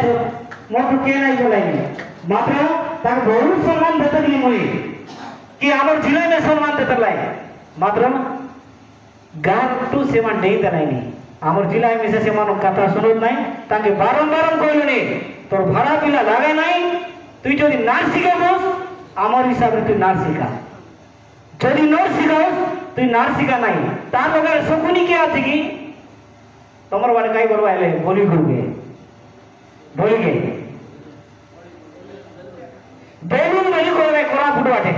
तो मोटू के नहीं बोलाई मात्र ताक बहुत सम्मान देते नहीं मुई कि आमर जिले में सम्मान देते लाई मात्र गार टू सेमान नहीं देना नहीं आमर जिला में से सेमान कथा सुनो नहीं ताकि बारंबार कोई नहीं तोर भाड़ा पिला लागे नहीं তুই যদি নাচ শিখাবস আমার হিসাবে তুই নাচ শিখা যদি নর শিখাস তুই নাচ শিখা নাই তার লগে শকুনি কে আছে কি তোমার বাড়ি কাই করবা এলে বলি করবে বলিগে বেলুন বলি করবে কোরা ফুটবাটে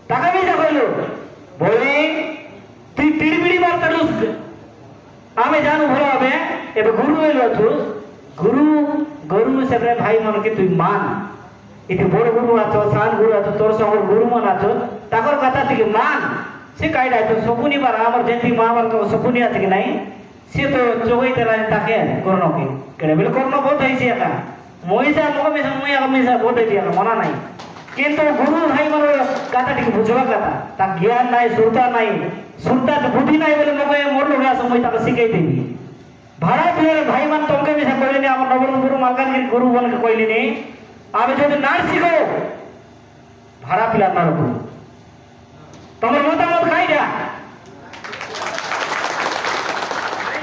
টাকা পয়সা কইলো বলি তুই পিড়িপিড়ি বার করলুস আমি জানো ভালো হবে এবে গুরু হইলো তুই গুরু গুরু হিসেবে ভাই মনকে তুই মান इति बड़ गुरु आछो सान गुरु आछो तोर संगर गुरु मन आछो ताकर कथा टिके मान से काइडा तो सपुनी बार हमर जेंती महाभारत को सपुनी आछे कि नहीं से तो जोगई तेरा ताके कर्ण के केडे बेल कर्ण बहुत है से का मोइसा मोग में समय हमेशा बहुत है दिया मना नहीं किंतु गुरु भाई मन कथा टिके बुझवा कथा ता ज्ञान नहीं सुरता तो बुद्धि नहीं बोले मगे मोर लोग समय ताके सिखाई देबी भाड़ा पियर भाई मन तुमके में से कहले ने हमर नवरंग गुरु मालकानगिरी गुरु बन के कहले ने आवे जो नाच शिखो भाड़ा पिला ना रखो तुम्हारे मतामत खाई जा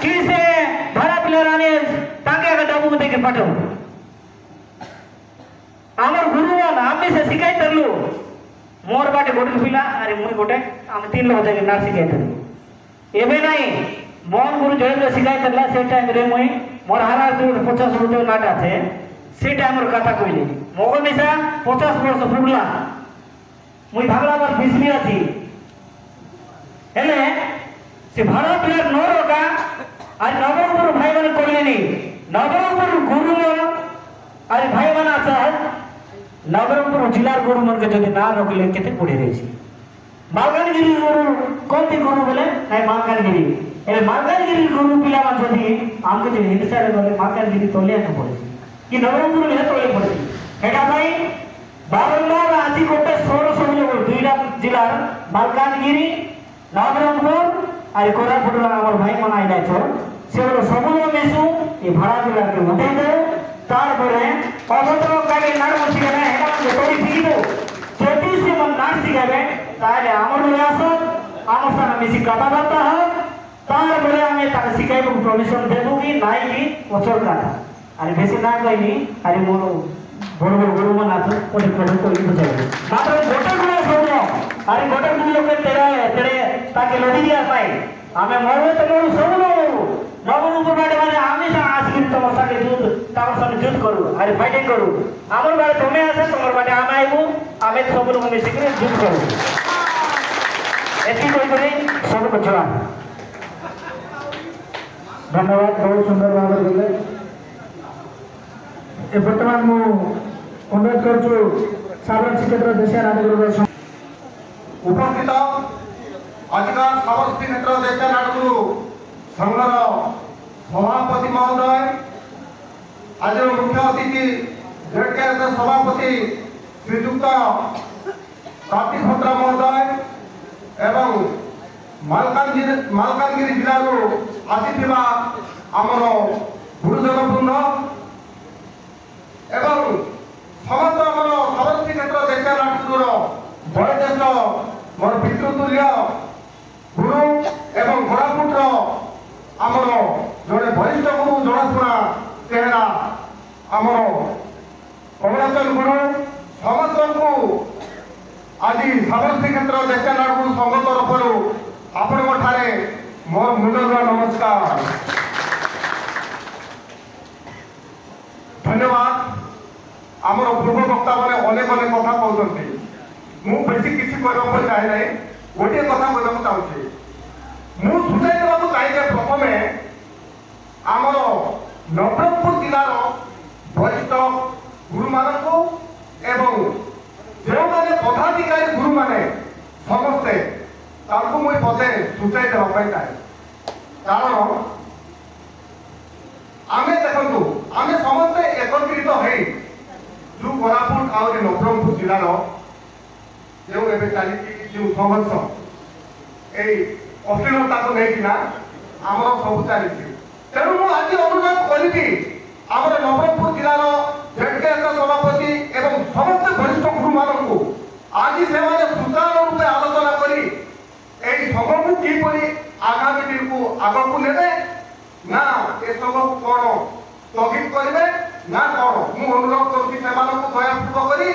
किसे भाड़ा पिला राने ताके अगर डाबू में देके पाठो आमर गुरुवान आम्ही से शिकाय तरलो मोर बाटे गोटे पिला अरे मुई गोटे आम तीन लोग जाके नाच शिकाय तरलो एबे नहीं मोहन गुरु जोड़े शिकाय तरला से टाइम रे मुई मोर हारा 50 रुपया नाट आछे से टाइम कथा कहले मगो मिसा 50 वर्ष पुगला मुई भागला बार बिसली आछि हेले से भाड़ा प्लेयर न रोका आज नवरंगपुर भाई माने कहले नी नवरंगपुर गुरु मन आज भाई माने आछा नवरंगपुर जिलार गुरु मन के जदि ना रखले केते पड़ी रही मालकानगिरी गुरु कोनती गुरु बोले नाही मालकानगिरी ए मालकानगिरी गुरु पिला मान जदि आमके जे हिंसा रे बोले मालकानगिरी तोले न पड़े कि नवरंगपुर में तोले पड़े हेटा भाई बारंबार आजी गोटे 16 लोग दुईटा जिला मालकानगिरी नवरंगपुर और कोरापुट आमर भाई मन आइला छो से सब लोग मेसु ये भाड़ा जिला के मते दे तार परे अभद्र कागे नाड़ मछि गने हेटा मन तोड़ी फिरी दो जति से मन नाड़ सिगाबे ताले आमर लोग आसो आमर साथ मिसी कथा बार्ता है तार परे आमे ताके सिखाइबो परमिशन देबो कि नाइ कि ओचर कथा अरे बेसी ना कहनी अरे मोर बड़ बड़ गुरु मन आछो कोटे कोटे कोई बुझाई मात्र गोटे गुरु सोनो अरे गोटे गुरु लोग तेरे तेरे ताके लड़ी दिया पाए हमें मरवे तो मोर सोनो नवरंगपुर ऊपर बाटे माने हमेशा आजकिन तमर साथे युद्ध तार साथे युद्ध करू अरे फाइटिंग करू हमर बाटे तुमे आछे तमर बाटे आमे आइबो आमे सब लोग मिलके युद्ध करू एती कोई करे सब को जवाब धन्यवाद बहुत सुंदर भाव बोले ए वर्तमान मु अनुरोध करछु साधारण क्षेत्र देशिया नाटक उपस्थित आजका साबरमती क्षेत्र देशिया नाटक संघर सभापति महोदय आज मुख्य अतिथि जेडकेएस सभापति श्रीयुक्त कार्तिक भद्रा महोदय एवं मालकानगिरी जिलारू आसीथिबा आमर गुरुजन वृंद एवं समस्त आमर साबरमती क्षेत्र देशिया नाटक बयोज्येष्ठ मोर पितृतुल्य गुरु एवं कोरापुट आमर जड़े वरिष्ठ गुरु जनाशुना चेहरा आमर कमलाचल गुरु समस्त को आज साबरमती क्षेत्र देशिया नाटक संघ तरफ आपण मोर मुंडर नमस्कार धन्यवाद आमर पूर्व वक्ता मैंने अनेक अनेक कथा कहते मु बेसी किसी कहना चाहे ना गोटे कथा कहना चाहूँगी मु सुझाई देवा चाहिए प्रथम आमर नवरंगपुर जिलार वरिष्ठ गुरु मानक एवं जो मैंने पदाधिकारी गुरु माने समस्ते मुझे पदे सूचाई देवाई चाहे कारण आमे देखु आमे समस्ते एकत्रित हो जो कोरापुट आउरी नवरंगपुर जिलार जो एवं चली जो संघर्ष ये अश्लीलता को लेकिन आमर सब चली तेणु मुझे आज अनुरोध करी आमर नवरंगपुर जिलार ଆଜି ସେମାନେ ସୁଚାରୁ ରୂପେ ଆଲୋଚନା କରି এই সংঘକୁ কিপରି আগামী দিনକୁ ଆଗକୁ ନେବେ ନା ଏସବୁକୁ କ'ଣ ସ୍ଥଗିତ କରିବେ ନା କ'ଣ ମୁଁ ଅନୁରୋଧ କରୁଛି ସେମାନଙ୍କୁ ଦୟାପୂର୍ବ କରି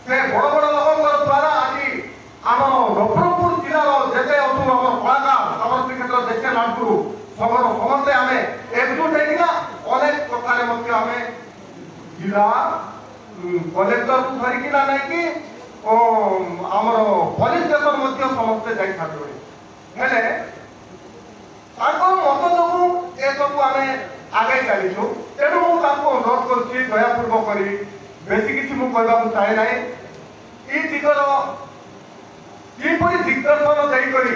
ସେ ବଡ଼ ବଡ଼ ଲୋକଙ୍କର ଦ୍ୱାରା ଆଜି ଆମର ନବରଙ୍ଗପୁର ଜିଲ୍ଲାର ଯେତେ ଅଛୁ ଆମର କଳାକାର ସମସ୍ତ କ୍ଷେତ୍ର ଯେତେ ନାଟକୁ ସମସ୍ତେ ଆମେ ଏକଜୁଟ ହେଇକିନା ଅନେକ କଥାରେ ମଧ୍ୟ ଆମେ ଜିଲ୍ଲା କଲେକ୍ଟରକୁ ଧରିକିନା ନେଇକି ଆମର ପୋଲିସ ଷ୍ଟେସନ ମଧ୍ୟ ସମସ୍ତେ ଯାଇଥାନ୍ତି ହେଲେ ତାଙ୍କ ମତ ଯୋଗୁଁ ଏସବୁ ଆମେ ଆଗେଇ ଚାଲିଛୁ ତେଣୁ ମୁଁ ତାଙ୍କୁ ଅନୁରୋଧ କରୁଛି ଦୟାପୂର୍ବ କରି ବେଶୀ କିଛି ମୁଁ କହିବାକୁ ଚାହେଁ ନାହିଁ ଏ ଦିଗର କିପରି ଦିଗ୍ଦର୍ଶନ ଦେଇକରି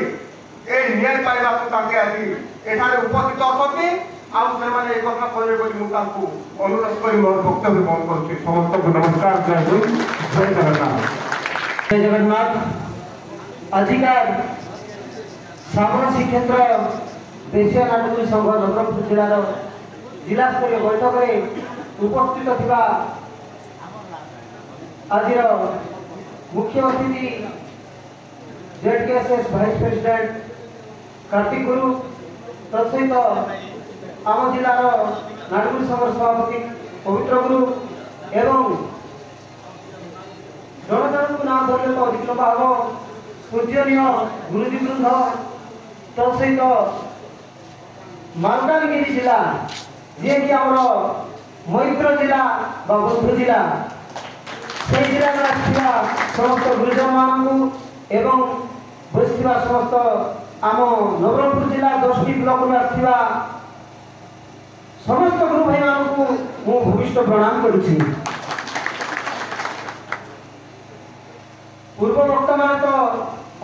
ଏ ନ୍ୟାୟ ପାଇବାକୁ ତାଙ୍କେ ଆଜି ଏଠାରେ ଉପସ୍ଥିତ ଅଛନ୍ତି ଆଉ ସେମାନେ ଏ କଥା କହିବେ ବୋଲି ମୁଁ ତାଙ୍କୁ ଅନୁରୋଧ କରି ମୋର ବକ୍ତବ୍ୟ ବନ୍ଦ କରୁଛି ସମସ୍ତଙ୍କୁ ନମସ୍କାର ଜୟ ହିନ୍ଦ ଜୟ ଜଗନ୍ନାଥ जय जगन्नाथ अधिकार श्रावण श्रीक्षेत्र देशिया नाटक संघ नवरंगपुर जिलार जिला स्तरीय बैठक में उपस्थित थिबा आज मुख्य अतिथि जेडकेएसएस वाइस प्रेसिडेंट कार्तिक गुरु तत्सहित आम जिलार नाटक संघ सभापति पवित्र गुरु एवं जन जन को नाम धरले तो अधिक लंबा हम पूजनीय गुरुजी वृंद तत्सहित मालकानगिरी जिला जी कि आम मैत्र जिला बंधु जिला से जिला में आसवा समस्त गुरुजन मानू एवं बसवा समस्त आम नवरंगपुर जिला 10टी ब्लॉक में आसवा समस्त गुरु भाई मानू मु भूमिष्ठ प्रणाम करुछि। पूर्व वक्ता मान तो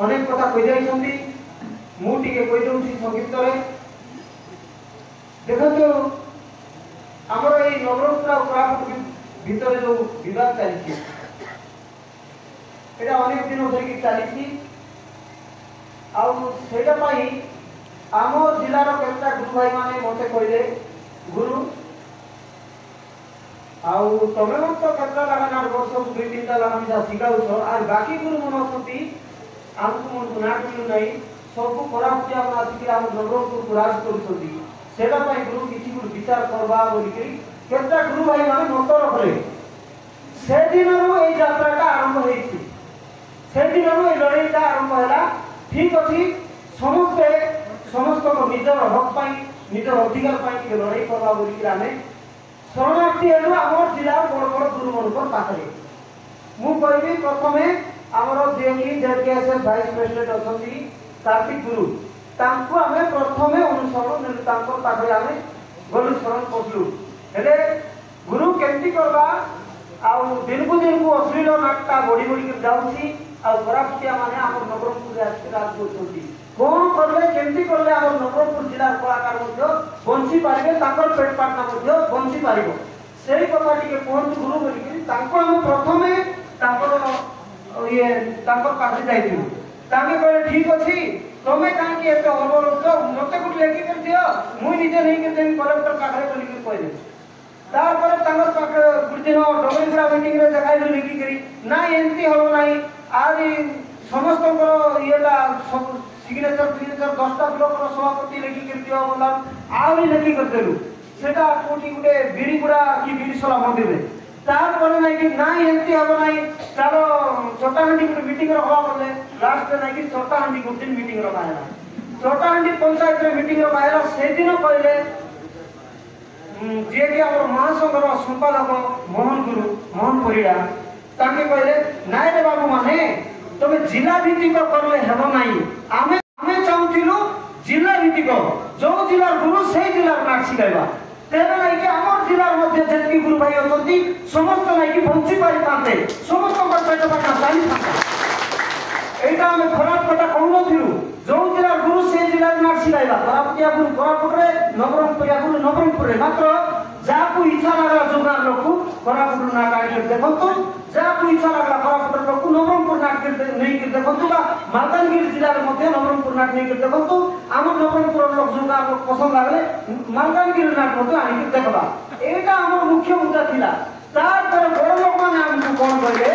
अनेक कथा कही जाइछन्ती मुझे कही दूसरी संक्षिप्त देखो आमर ये नवरंगपुर और कोरापुट भितर जो विवाद चली अनेक दिन धरिकी चली आम जिलार केतटा गुरु भाई माने मत कहले गुरु आउ तमे मन तो केतला लगाना वर्ष 2-3 लगाना जा सिखाउछ आर बाकी गुरु मन असती आमको मन को नाट मिलु नहीं सब कोरापुटिया मन आसी आम नवरंगपुर को राज करूछंती सेटा पई गुरु किछि गुरु विचार करबा बोली करी केतटा गुरु भाई माने मत रखले से दिनरु ए यात्राटा आरंभ हेछि से दिनरु ए लड़ाईटा आरंभ होला ठीक अछि समस्त को निजर हक पई निजर अधिकार पई के लड़ाई करबा बोली करी आमे शरणार्थी हेलु आम जिला बड़ बड़ गुरु मन पाखे मु कहबी प्रथमे आमर जे कि जेडकेएसएस वाइस प्रेसिडेंट अछंती कार्तिक गुरु तांको आमे प्रथमे अनुसरण ने तांको पाखे आमे गलु शरण पसलु हेले गुरु केमती करबा आउ दिन को अश्लील नाटका बड़ी बड़ी के जाउची आउ कोरापुटिया माने आम नवरंगपुर आसी राज करछंती कोन करले केमती करले आम नवरंगपुर जिला कलाकार मध्य बंची पारिबे ताकर पेट पाटना मध्य बंची पारिबो सेही कथा टिके कोन गुरु बोली कि तांको हम प्रथमे ताकर ये ताकर पासे जाइथिलु ताके कहले ठीक अछि तमे कांकी एते अवरोध मते कुछ लेखि कर दियो मुई निजे नहीं के देमी कलेक्टर पाखरे बोली कि कहले तापर तांकर पाखे गुरुदिन डोगरीपुरा मीटिंग रे देखाइलु लिखि करी ना एंती हो नाही आज समस्त येटा सब सिग्नेचर 10टा ब्लॉक सभापति लेखि कर दियो बोला आउरी लेखि कर देलु सेटा कोठी गुटे बिरीगुड़ा की बिरीसला मंदिर रे तार बोले नाही कि ना एंती हो नाही चलो छोटाहांडी गुटे मीटिंग रखवा बोले लास्ट नाही कि छोटाहांडी गुटे मीटिंग रखायला छोटाहांडी पंचायत रे मीटिंग रखायला से दिन कहले जे कि हमर महासंघर संपादक मोहन परिड़ा ताके कहले नाय रे बाबू माने तमे जिला भित्तिक करले हेबो नाही आमे चाहूथिलु जिला भित्तिक जो जिला गुरु से जिला नाट सिखाइबा तेरे नाही कि हमर जिला मध्ये जेतकी गुरु भाई अछंती समस्त नाही कि बंची पारि तांते समस्त को पेट पाटा चाली थांता एटा हमें खराब कथा कहू थिलु जो जिला गुरु से जिला नाट सिखाइबा कोरापुटिया गुरु कोरापुट रे नवरंगपुरिया गुरु नवरंगपुर रे मात्र जाकू इच्छा लागला जोगार लोकु कोरापुट नाट आके देखंतु जाकू इच्छा लागला कोरापुट लोकु नवरंगपुर नाट के नहीं के देखंतु बा मालकानगिरी जिला रे मध्ये नवरंगपुर नाट नहीं के देखंतु आम नवरंगपुर लोक जोगार लोक पसंद लागले मालकानगिरी नाट मध्ये आनी के देखबा एटा हमर मुख्य मुद्दा थिला तार पर बड़ लोक माने हमकु कोन कहले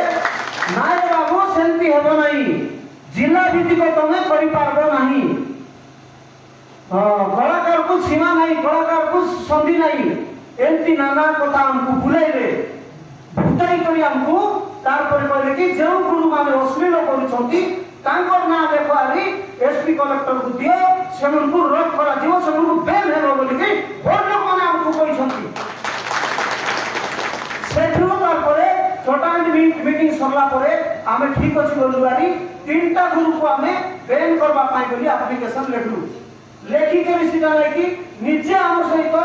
नाय बाबू सेंती हेब नहीं जिला भित्तिक तुम कर नहीं कलाकार को सीमा नहीं कलाकार को संधि नहीं एमती नाना कथा आमको बुलाइले भूताई कर आमको तारपर कहले कि जो गुरु माने अश्लील करूछंती तांकर ना देखो आरी एसपी कलेक्टर को दियो सेमनको रद करा दियो सेमनको बैन हेबो बोली कि बोर्ड लोक माने आमको कहिसंती सेठु तारपर छोटा मीटिंग सरला परे आमे ठीक अछि बोलु आरी तीनटा गुरु को आमे बैन करबा पाई बोली एप्लीकेशन लेखलु लेखी के सीधा लेखि निजे आम सहित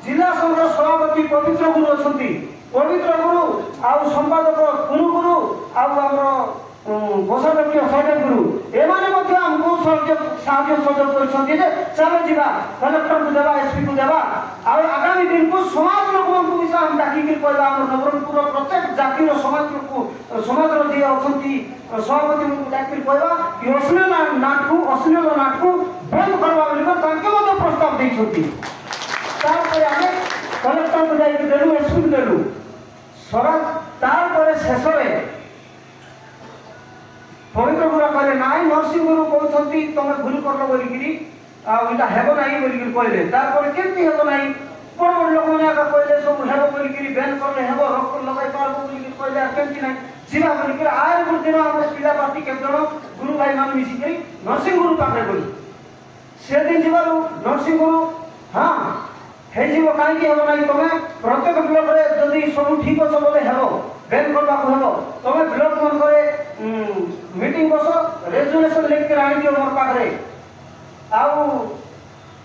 जिला संघ सभापति पवित्र गुरु अछंती पवित्र गुरु आउ संपादक गुरु गुरु आउ हमर कोषाध्यक्ष सहदेव गुरु एमाने मध्य हमको साहाय्य सहयोग करछंती जे चलो जीवा कलेक्टर को देवा एसपी को देवा आउ आगामी दिन को समाज लोक को विषय हम डाकी के कहबा हमर नवरंगपुर प्रत्येक जाति रो समाज को समाज रो जे अछंती सभापति को डाकी कहबा कि अश्लील नाटक बंद करबा बोली तांके मध्य प्रस्ताव दैछंती तारपर आमे कलेक्टर को जाई देलु एसपी को देलु सरकार तारपर शेष में पवित्र गुरु कहले नाई नरसिंह गुरु कहते तुम भूल कर बोलिकी आटा हेब ना बोलिकी कहले तारपर केमती हेब ना बड़ बड़ लोक मैंने कहले सब हेब बोलिकी बैन करले हेब रक्त लगे पारबो बोलिकी कहले केमती ना जीवा बोलिकी आय गुरु दिन आम पिला पार्टी केत जन गुरु भाई मान मिसिक नरसिंह गुरु पाखे बोली से दिन जीवार नरसिंह गुरु हाँ हे जीव कहीं हेब ना तुम प्रत्येक ब्लॉक रे जदि सब ठीक अच्छे बोले हेब बैन करबा को हेब तुम ब्लॉक मन करे मीटिंग बस रेजुलेशन लिख के आनी दियो मोर पाखरे आउ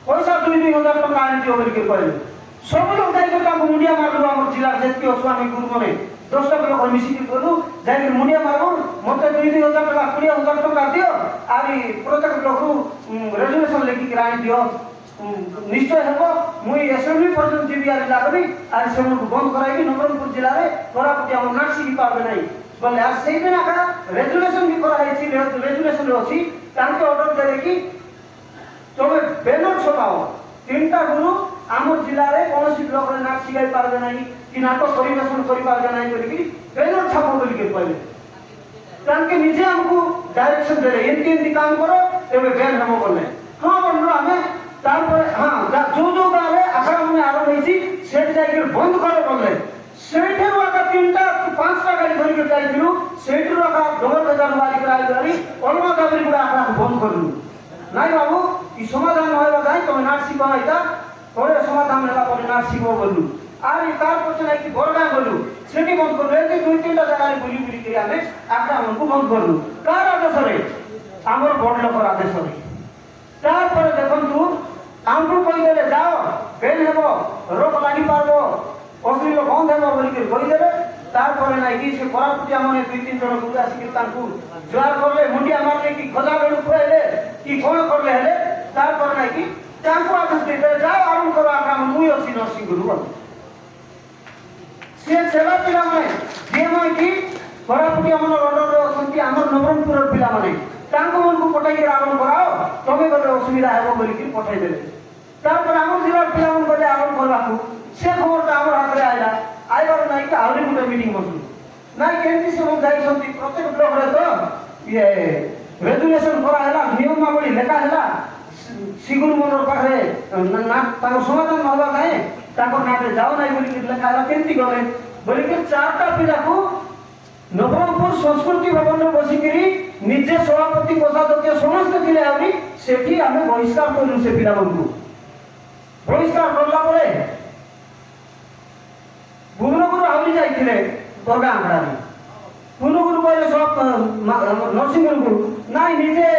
पैसा 2-2 हजार टका आनी दियो बोली के कहले सब लोग जाई के ताको मुंडिया मारलु हमर जिला जेति अस्वामी गुरु माने 10टा लोक मिसी के कहलु जाई के मुंडिया मारबो मते 2-2 हजार टका 20,000 टका दियो आरी प्रत्येक लोक रेजुलेशन लिख के आनी दियो निश्चय हेबो मुई एसेंबली पर्यंत जीवी आरी लागबी आरी सेमन बंद कराइबी नवरंगपुर जिला रे कोरापुटी हम नासी की पाबे नहीं बोले आज से दिन आका रेजुलेशन भी करा है रेजुलेशन रे अछि तांके ऑर्डर देले कि तमे बैनर छपाओ तीनटा गुरु आमर जिला रे कोनोसी ब्लॉक रे नाच सिखाई पारबे नहीं कि नाटक परिवेशन करि पारबे नहीं बोली कि बैनर छापो बोली के कहले तांके निजे हमको डायरेक्शन देले एंती काम करो एबे बैन हमो बोले हां बोललो हमें तारपर हां जो गारे आखरा में आरंभ होईची सेट जाई के बंद करे बोले सेठे वाका 3-5टा गाड़ी धरि के जाइलु सेठ रका डबल बाजार वाली कराई गाड़ी अलमा गाड़ी पूरा आखरा बंद करलु नाही बाबू ई समाधान होइबा जाई तमे नाटसी बनाइता तोरे समाधान होला परे नाटसी गो बोलु आरी तार पछे नाही कि बरगा बोलु सेठी बंद करलु एते 2-3टा जगह बुली बुली के आमे आखरा मन को बंद करलु कार आदेश रे हमर बड़ लोकर आदेश रे तार पर देखंतु हमको कहि देले जाओ बेन हेबो रोक लागि पारबो अश्लील बंद हेबो बोली के कहि देले तारपर नाही कि से कोरापुटिया माने 2-3 जन गुरु आसी के तांकु ज्वार करले मुंडिया मारले कि खजा बेडु खुआइले कि कोन करले हेले तारपर नाही कि तांकु आदेश देले जाओ आरंभ करो आकाम मुई अछि नरसिंह गुरु से सेवा पिला माने जे माने कि कोरापुटिया माने ऑर्डर रे अछंती हमर नवरंगपुर पिला माने तांकु मन को पटाई के आरंभ कराओ तमे गले असुविधा हेबो बोली कि पठाई देले तारपर हमर जिला पिला मन गले आरंभ करबाकू से खबरटा हमर हाथ रे आइला आइबार नाही कि आउरी गुटे मीटिंग बसलु नाही केमती से हम जाई संती प्रत्येक ब्लॉक रे तो ये रेजुलेशन करा हैला नियमावली लेखा हैला सिगुर मनर पाखरे ना ताको समाधान होबा काहे ताको नाटे जाओ नाही बोली कि लेखा हैला केमती गले बोली कि 4टा पिला को नवरंगपुर संस्कृति भवन रे बसी करी निजे सभापति कोषाध्यक्ष समस्त थिले आउरी सेठी हमें बहिष्कार करलु से पिला बंधु बहिष्कार करला परे भुवनगुरु आउरी जाइथिले दरगा आंकड़ा में भुवनगुरु कहले सब नरसिंह गुरु नाई निजे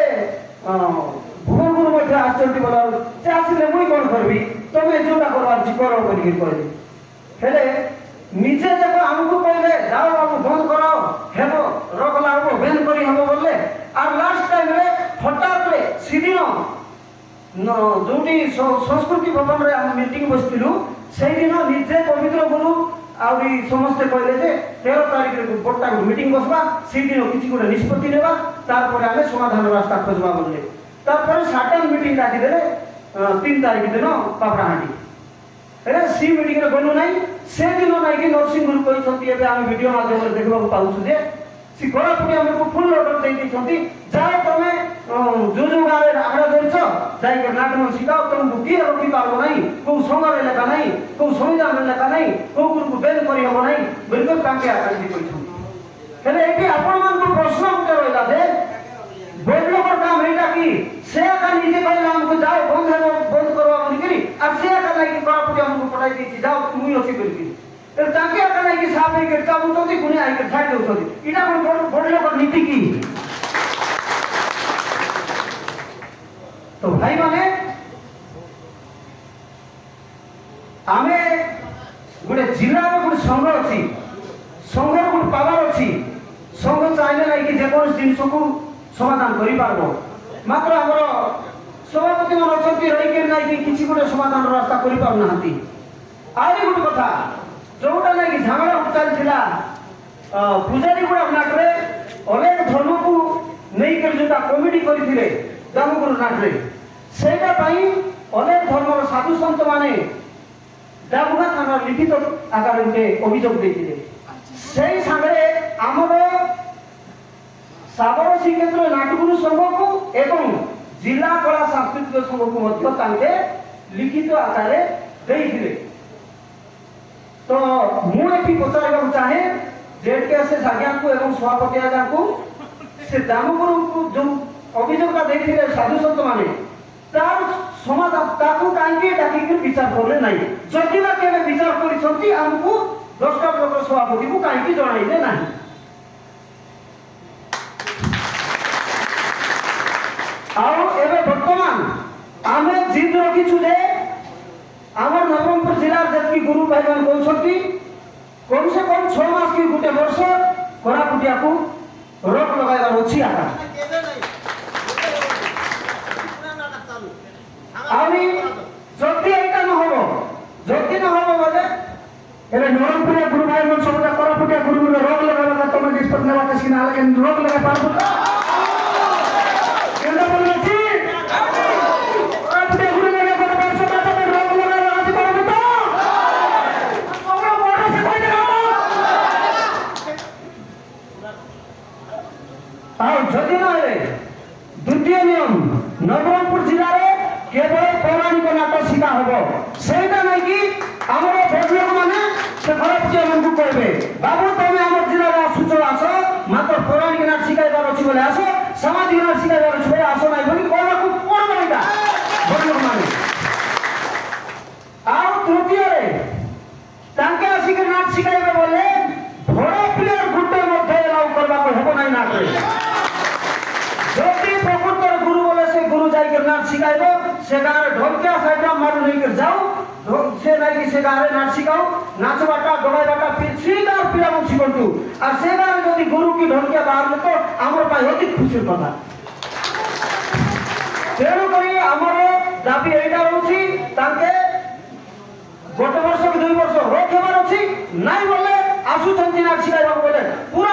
भुवनगुरु मध्य आश्चर्य बोला से आसिले मुई कोन करबी तमे जोटा करबार छी करो बोली के कहले हेले निजे देखो हमको कहले जाओ बाबू बंद कराओ हेबो रोक लागबो बैन करी हमो बोलले और लास्ट टाइम रे हठात रे सिदिनो जोटी संस्कृति भवन रे हम मीटिंग बसतिलु सेही दिन निजे पवित्र गुरु आउरी समस्त कहले जे 13 तारिख रे बट्टा मीटिंग बसबा सेही दिन किछि गोटे निष्पत्ति लेबा तारपर आमे समाधान रास्ता खोजबा बोलले तारपर साटन मीटिंग डाकी देले 3 तारिख दिन पापराहाटी अरे सी मीटिंग रे गनु नाही से दिन नाही कि नरसिंह गुरु कहि छथि एबे हम वीडियो माध्यम रे देखबा पाउछु जे ସେ କୋରାପୁଟି ଆମକୁ ଫୁଲ୍ ଅର୍ଡର ଦେଇଛନ୍ତି ଯାଅ ତମେ ଯୋଉ ଗାଁରେ ଆଗଡ଼ା ଧରିଛ ଯାଇକି ନାଟକ ଶିଖାଅ ତମକୁ କିଏ ରଖିପାରିବ ନାହିଁ କୋଉ ସଂଘରେ ଲେଖା ନାହିଁ କୋଉ ସଂବିଧାନରେ ଲେଖା ନାହିଁ କୋଉ ଗ୍ରୁପକୁ ବେନ୍ କରିହେବ ନାହିଁ ବୋଲିକରି ତାଙ୍କେ ଆକାଶୀ କହିଛନ୍ତି। ହେଲେ ଏଠି ଆପଣମାନଙ୍କୁ ପ୍ରଶ୍ନ ଗୋଟେ ରହିଲା ଯେ ବଡ଼ ଲୋକର କାମ ଏଇଟା କି ସେ ଏକା ନିଜେ କହିଲେ ଆମକୁ ଯାଅ ବନ୍ଦ କରିବା ବୋଲିକିରି ଆଉ ସେ ଏକା ଯାଇକି କୋରାପୁଟି ଆମକୁ ପଠାଇ ଦେଇଛି ଯାଅ ମୁଇଁ ଅଛି ବୋଲିକିରି ତାଙ୍କେ ଏକା ଯାଇକି ସାଫ ହେଇକି ଚାହୁଁଛନ୍ତି ପୁଣି ଆଇକି ଛାଡ଼ି ଦେଉଛନ୍ତି ଏଇଟା କ'ଣ ବଡ଼ ଲୋକର ନୀତି କି? ତ ଭାଇମାନେ ଆମେ ଗୋଟେ ଜିଲ୍ଲାର ଗୋଟେ ସଂଘ ଅଛି ସଂଘର ଗୋଟେ ପାୱାର ଅଛି ସଂଘ ଚାହିଁଲେ ନାଇକି ଯେକୌଣସି ଜିନିଷକୁ ସମାଧାନ କରିପାରିବ ମାତ୍ର ଆମର ସଭାପତି ମାନେ ଅଛନ୍ତି ରହିକି ନାଇକି କିଛି ଗୋଟେ ସମାଧାନର ରାସ୍ତା କରିପାରୁନାହାନ୍ତି। ଆହୁରି ଗୋଟେ କଥା ଯୋଉଟା ନାଇକି ଝାମେଲା ଚାଲିଥିଲା ପୂଜାରୀ ଗୁଡ଼ା ନାଟରେ ଅନେକ ଧର୍ମକୁ ନେଇକରି ଯୋଉଟା କମିଟି କରିଥିଲେ ଦାମଗୁରୁ ନାଟରେ ସେଇଟା ପାଇଁ ଅନେକ ଧର୍ମର ସାଧୁ ସନ୍ଥ ମାନେ ଡାବୁଗା ଥାନାର ଲିଖିତ ଆକାରରେ ଗୋଟେ ଅଭିଯୋଗ ଦେଇଥିଲେ। ସେଇ ସାଙ୍ଗରେ ଆମର ସାବର ଶ୍ରୀକ୍ଷେତ୍ର ନାଟଗୁରୁ ସଂଘକୁ ଏବଂ ଜିଲ୍ଲା କଳା ସାଂସ୍କୃତିକ ସଂଘକୁ ମଧ୍ୟ ତାଙ୍କେ ଲିଖିତ ଆକାରରେ ଦେଇଥିଲେ। ତ ମୁଁ ଏଠି ପଚାରିବାକୁ ଚାହେଁ ଜେଡିଏସ୍ ଆଜ୍ଞାକୁ ଏବଂ ସଭାପତି ଆଜ୍ଞାକୁ ସେ ଦାମଗୁରୁଙ୍କୁ ଯୋଉ ଅଭିଯୋଗଟା ଦେଇଥିଲେ ସାଧୁ ସନ୍ଥ ମାନେ ତାର ସମାଧାନ ତାକୁ କାହିଁକି ଡାକିକି ବିଚାର କଲେ ନାହିଁ ଯଦି ବା କେବେ ବିଚାର କରିଛନ୍ତି ଆମକୁ 10ଟା ବ୍ଲକ ସଭାପତିକୁ କାହିଁକି ଜଣାଇଲେ ନାହିଁ? ଆଉ ଏବେ ବର୍ତ୍ତମାନ ଆମେ ଜିଦ୍ ରଖିଛୁ ଯେ ଆମର ନବରଙ୍ଗପୁର ଜିଲ୍ଲାର ଯେତିକି ଗୁରୁ ଭାଇମାନେ କହୁଛନ୍ତି କମ୍ ସେ କମ୍ 6 ମାସ କି ଗୋଟେ ବର୍ଷ କୋରାପୁଟିଆକୁ ରୋକ ଲଗାଇବାର ଅଛି ଆକା। ଆହୁରି ଯଦି ଏଇଟା ନହବ ଯଦି ନହବ ବୋଲେ ଏବେ ନବରଙ୍ଗପୁରିଆ ଗୁରୁ ଭାଇମାନେ ସବୁଟା କୋରାପୁଟିଆ ଗୁରୁର ରୋକ ଲଗାଇବା ତମେ ନିଷ୍ପତ୍ତି ନେବା କିଛି ନା ହେଲେ କିନ୍ତୁ ରୋକ ଲଗାଇ ପାରବ ତ କେନ୍ତା ବୋଲେ ଅଛି କୋରାପୁଟିଆ ଗୁରୁ ମାନେ ଗୋଟେ ବର୍ଷ ତମେ ରୋକ ଲଗାଇବା ଅଛି ପାରବ ତ ଆମର ବଡ଼ ସେ କହିଲେ ଆଉ ଯଦି ନହେଲେ ଦ୍ୱିତୀୟ ନିୟମ ନବରଙ୍ଗପୁର ଜିଲ୍ଲାରେ କେବଳ ପୌରାଣିକ ନାଟ ଶିଖା ହବ ସେଇଟା ନାଇକି ଆମର ବଡ଼ ମାନେ ସେ ଖରାପମାନଙ୍କୁ କହିବେ ବାବୁ ତମେ ଆମର ଜିଲ୍ଲାରେ ଆସୁଛ ଆସ ମାତ୍ର ପୌରାଣିକ ନାଟ ଶିଖାଇବାର ଅଛି ବୋଲେ ଆସ ସାମାଜିକ ନାଟ ଶିଖାଇବାର ଅଛି ବୋଲେ ଆସ ନାହିଁ ବୋଲି କହିବାକୁ ପଡ଼ିବ ଏଇଟା ବଡ଼ ଲୋକମାନେ। ଆଉ ତୃତୀୟରେ ତାଙ୍କେ ଆସିକି ନାଟ ଶିଖାଇବେ ବୋଲେ ବଡ଼ ପ୍ଲେୟର ଗୋଟେ ମଧ୍ୟ ଏଲାଉ କରିବାକୁ ହେବ ନାହିଁ ନାଟରେ। ଯଦି ପ୍ରକୃତରେ ଗୁରୁ ବୋଲେ ସେ ଗୁରୁ ଯାଇକି ନାଟ ଶିଖାଇବ ସେ ଗାଁରେ ଢୋଲକିଆ ସାଇଡ୍ରା ମାରୁ ନେଇକରି ଯାଉ ସେ ନାଇକି ସେ ଗାଁରେ ନାଟ ଶିଖାଉ ନାଚବାଟା ଗବାଇବାଟା ସେ ଗାଁର ପିଲାଙ୍କୁ ଶିଖନ୍ତୁ আর ସେ ଗାଁରେ ଯଦି ଗୁରୁ କି ଢୋଲକିଆ ବାହାରିଲେ ତ ଆମର ପାଇଁ ଅତି ଖୁସିର କଥା। ତେଣୁକରି ଆମର ଦାବି ଏଇଟା ରହୁଛି ତାଙ୍କେ ଗୋଟେ ବର୍ଷ କି 2 ବର୍ଷ ରୋକ ହେବାର ଅଛି ନାଇଁ ବୋଲେ ଆସୁଛନ୍ତି ନାଟ ଶିଖାଇବାକୁ ବୋଲେ ପୁରା